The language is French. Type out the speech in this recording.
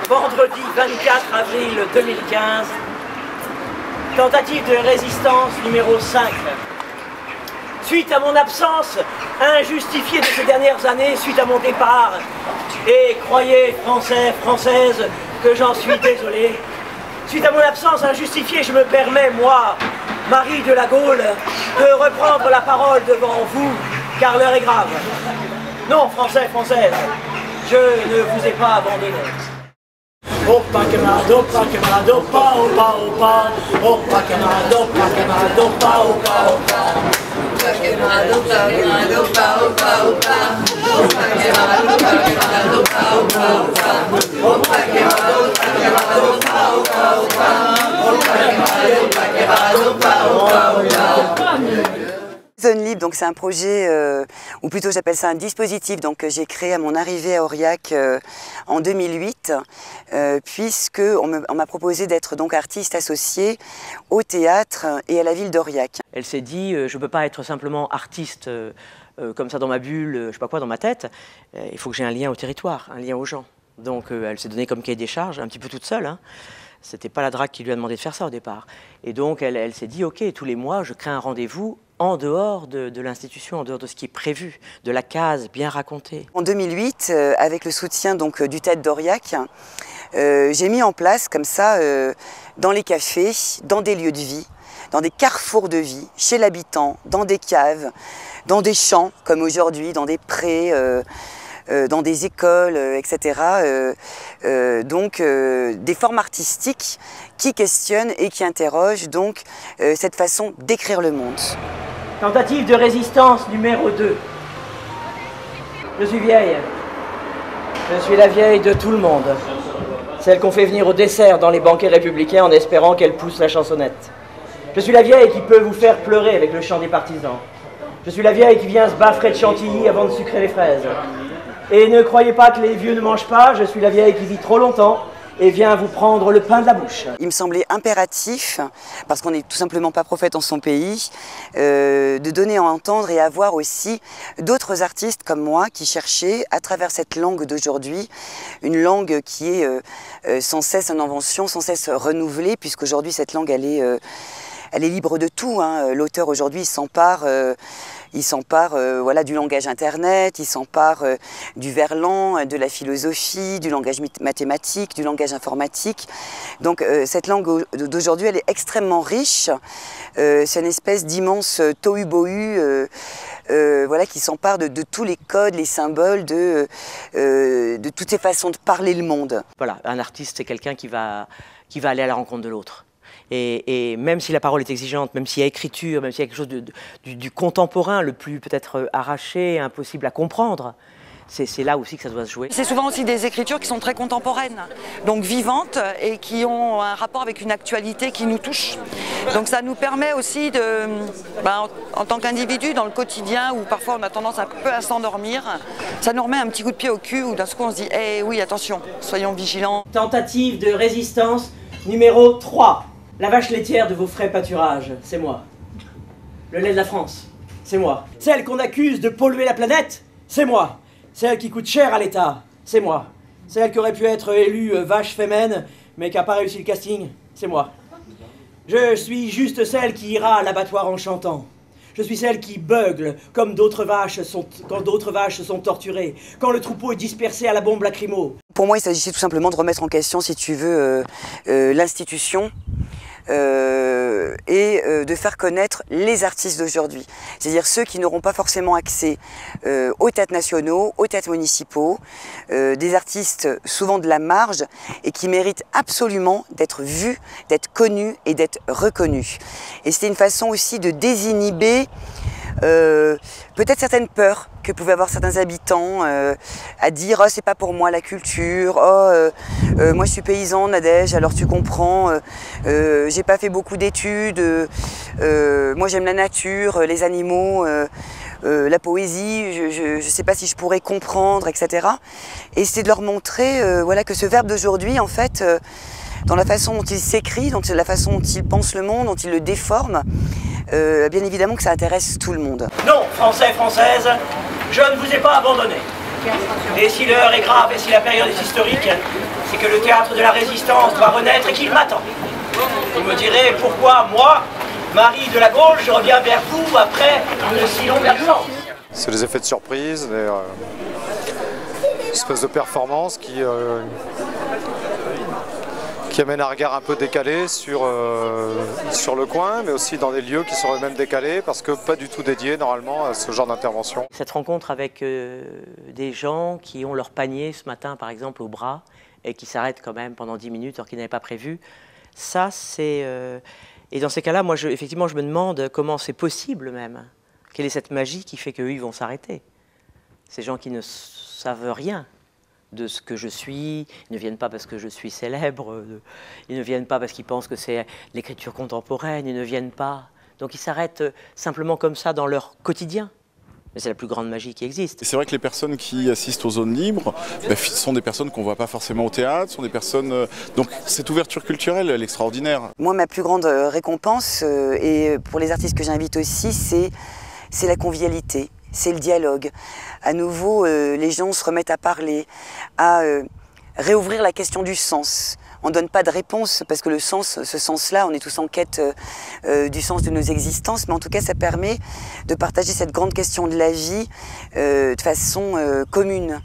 Vendredi 24 avril 2015, tentative de résistance numéro 5. Suite à mon absence injustifiée de ces dernières années, suite à mon départ, et croyez, Français, Françaises, que j'en suis désolé, suite à mon absence injustifiée, je me permets, moi, Marie de la Gaule, de reprendre la parole devant vous, car l'heure est grave. Non, Français, Françaises, je ne vous ai pas abandonné. Opa camarade, opa camarade, opa, opa, opa. Opa camarade, opa camarade, opa, opa, opa. Opa camarade, opa camarade, opa, opa, opa. Opa camarade, opa camarade, opa, opa, opa. Opa camarade, opa camarade, opa, opa, opa. Opa camarade, opa camarade, opa, opa, opa. Zone Libre, donc c'est un projet, ou plutôt j'appelle ça un dispositif, donc j'ai créé à mon arrivée à Aurillac en 2008, puisque on m'a proposé d'être donc artiste associée au théâtre et à la ville d'Aurillac. Elle s'est dit, je ne peux pas être simplement artiste comme ça dans ma bulle, je sais pas quoi, dans ma tête, il faut que j'ai un lien au territoire, un lien aux gens. Donc elle s'est donnée comme cahier des charges, un petit peu toute seule, hein. C'était pas la DRAC qui lui a demandé de faire ça au départ. Et donc elle s'est dit, ok, tous les mois je crée un rendez-vous en dehors de l'institution, en dehors de ce qui est prévu, de la case bien racontée. En 2008, avec le soutien donc, du théâtre d'Aurillac, j'ai mis en place comme ça, dans les cafés, dans des lieux de vie, dans des carrefours de vie, chez l'habitant, dans des caves, dans des champs comme aujourd'hui, dans des prés, dans des écoles, etc. Donc des formes artistiques qui questionnent et qui interrogent donc cette façon d'écrire le monde. Tentative de résistance numéro 2. Je suis vieille. Je suis la vieille de tout le monde. Celle qu'on fait venir au dessert dans les banquets républicains en espérant qu'elle pousse la chansonnette. Je suis la vieille qui peut vous faire pleurer avec le chant des partisans. Je suis la vieille qui vient se baffrer de chantilly avant de sucrer les fraises. Et ne croyez pas que les vieux ne mangent pas, je suis la vieille qui vit trop longtemps et vient vous prendre le pain de la bouche. Il me semblait impératif, parce qu'on n'est tout simplement pas prophète en son pays, de donner à entendre et à voir aussi d'autres artistes comme moi qui cherchaient, à travers cette langue d'aujourd'hui, une langue qui est sans cesse en invention, sans cesse renouvelée, puisqu'aujourd'hui cette langue elle est libre de tout, hein. L'auteur aujourd'hui il s'empare voilà, du langage internet, il s'empare du verlan, de la philosophie, du langage mathématique, du langage informatique. Donc cette langue d'aujourd'hui, elle est extrêmement riche. C'est une espèce d'immense tohu-bohu voilà, qui s'empare de tous les codes, les symboles, de toutes ces façons de parler le monde. Voilà, un artiste, c'est quelqu'un qui va aller à la rencontre de l'autre. Et même si la parole est exigeante, même s'il y a écriture, même s'il y a quelque chose du contemporain, le plus peut-être arraché, impossible à comprendre, c'est là aussi que ça doit se jouer. C'est souvent aussi des écritures qui sont très contemporaines, donc vivantes et qui ont un rapport avec une actualité qui nous touche. Donc ça nous permet aussi en tant qu'individu dans le quotidien où parfois on a tendance un peu à s'endormir, ça nous remet un petit coup de pied au cul où d'un coup on se dit « Eh oui, attention, soyons vigilants ». Tentative de résistance numéro 3. La vache laitière de vos frais pâturages, c'est moi. Le lait de la France, c'est moi. Celle qu'on accuse de polluer la planète, c'est moi. Celle qui coûte cher à l'État, c'est moi. Celle qui aurait pu être élue vache fémène, mais qui n'a pas réussi le casting, c'est moi. Je suis juste celle qui ira à l'abattoir en chantant. Je suis celle qui beugle comme d'autres vaches quand d'autres vaches sont torturées, quand le troupeau est dispersé à la bombe lacrymo. Pour moi, il s'agissait tout simplement de remettre en question, si tu veux, l'institution. Et de faire connaître les artistes d'aujourd'hui. C'est-à-dire ceux qui n'auront pas forcément accès aux théâtres nationaux, aux théâtres municipaux, des artistes souvent de la marge et qui méritent absolument d'être vus, d'être connus et d'être reconnus. Et c'était une façon aussi de désinhiber peut-être certaines peurs que pouvaient avoir certains habitants à dire « Oh, c'est pas pour moi la culture, moi je suis paysan, Nadège, alors tu comprends, j'ai pas fait beaucoup d'études, moi j'aime la nature, les animaux, la poésie, je sais pas si je pourrais comprendre, etc. » Et c'est de leur montrer voilà, que ce verbe d'aujourd'hui, en fait, dans la façon dont il s'écrit, dans la façon dont il pense le monde, dont il le déforme, bien évidemment que ça intéresse tout le monde. Non, Français, Françaises, je ne vous ai pas abandonné. Et si l'heure est grave et si la période est historique, c'est que le théâtre de la résistance doit renaître et qu'il m'attend. Vous me direz pourquoi moi, Marie de la Gaule, je reviens vers vous après une si longue absence. C'est les effets de surprise, une espèce de performance qui amène un regard un peu décalé sur le coin, mais aussi dans des lieux qui sont eux-mêmes décalés parce que pas du tout dédiés normalement à ce genre d'intervention. Cette rencontre avec des gens qui ont leur panier ce matin par exemple au bras et qui s'arrêtent quand même pendant 10 minutes alors qu'ils n'avaient pas prévu, ça c'est... Et dans ces cas-là, moi effectivement je me demande comment c'est possible même. Quelle est cette magie qui fait qu'eux ils vont s'arrêter? Ces gens qui ne savent rien de ce que je suis, ils ne viennent pas parce que je suis célèbre, ils ne viennent pas parce qu'ils pensent que c'est l'écriture contemporaine, ils ne viennent pas. Donc ils s'arrêtent simplement comme ça dans leur quotidien. Mais c'est la plus grande magie qui existe. C'est vrai que les personnes qui assistent aux zones libres sont des personnes qu'on ne voit pas forcément au théâtre, sont des personnes... donc cette ouverture culturelle, elle est extraordinaire. Moi, ma plus grande récompense, et pour les artistes que j'invite aussi, c'est la convivialité. C'est le dialogue. À nouveau, les gens se remettent à parler, à réouvrir la question du sens. On ne donne pas de réponse parce que le sens, ce sens-là, on est tous en quête du sens de nos existences, mais en tout cas, ça permet de partager cette grande question de la vie de façon commune.